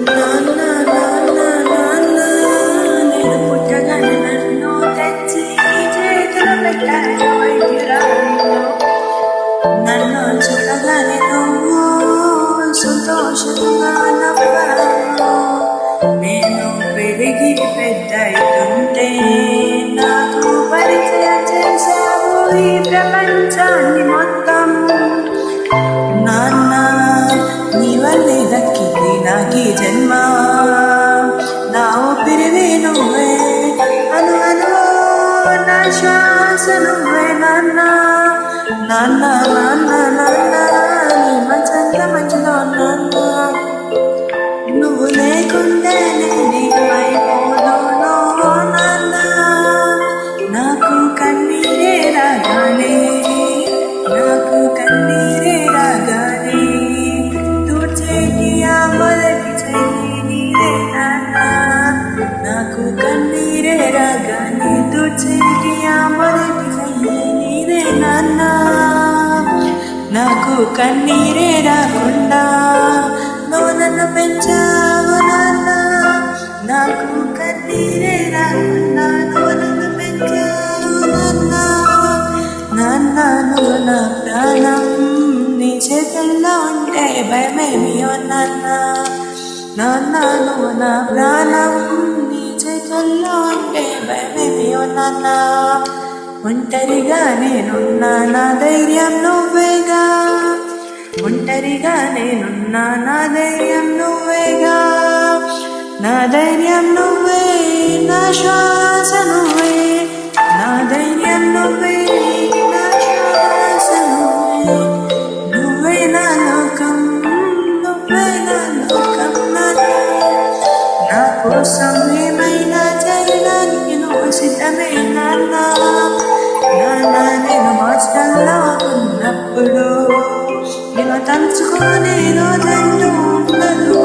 నాన్న నాన్న నాన్న నేను పుట్టగానే నన్ను తెచ్చి చేతులు పెట్టారు వైద్యురాలు. నన్ను చూడగానే నువ్వు సంతోషంగా నవ్వావు. నేను పెరిగి పెద్దయితుంటే నాకు పరిచయం చేశావు ఈ ప్రపంచాన్ని మొత్తం. నాన్న నీ వల్లే దక్కింది నాకీ జన్మ. నా ఊపిరివి నువ్వే, అను అను నా శ్వాస నువ్వే నాన్న. నాన్న నాన్న నాన్న నీ మంచంత మంచిలో నాన్న. నువ్వు లేకుంటే నేనేమైపోదునో నాన్న. నాకు కన్నీరే రాగానే, నాకు కన్నీరే రాగానే తుడిచేటి ఆ మొదటి చెయ్యి నీదే నాన్న. నాకు కన్నీరే రాగానే తుడిచేటి ఆ మొదటి చెయ్యి నీదే నాన్న. నాకు కన్నీరే రాకుండా నువ్వు నన్ను పెంచావు నాన్న. నాకు కన్నీరే రాకుండా నువ్వు నన్ను పెంచావు నాన్న. నాన్న నువ్వు నా ప్రాణం, నీ చేతుల్లో ఉంటే భయమేమియో నాన్న. నాన్న నువ్వు నా ప్రాణం, నీ చేతుల్లో ఉంటే భయమేమియో నాన్న. ఒంటరిగా నేనున్నా నా ధైర్యం నువ్వేగా. ఒంటరిగా నేనున్నా నా ధైర్యం నువ్వేగా. నా ధైర్యం నువ్వే, నా శ్వాస నువ్వే. నా ధైర్యం నువ్వే, నా శ్వాస నువ్వే. నువ్వే నా లోకం, నువ్వే నా లోకం నాన్న. నా కోసం ఏమైనా చేయడానికి నువ్వు సిద్ధమే నాన్న. నాన్న నేను హాస్టల్లో ఉన్నప్పుడు ఇలా తలుచుకునే రోజంటూ ఉండదు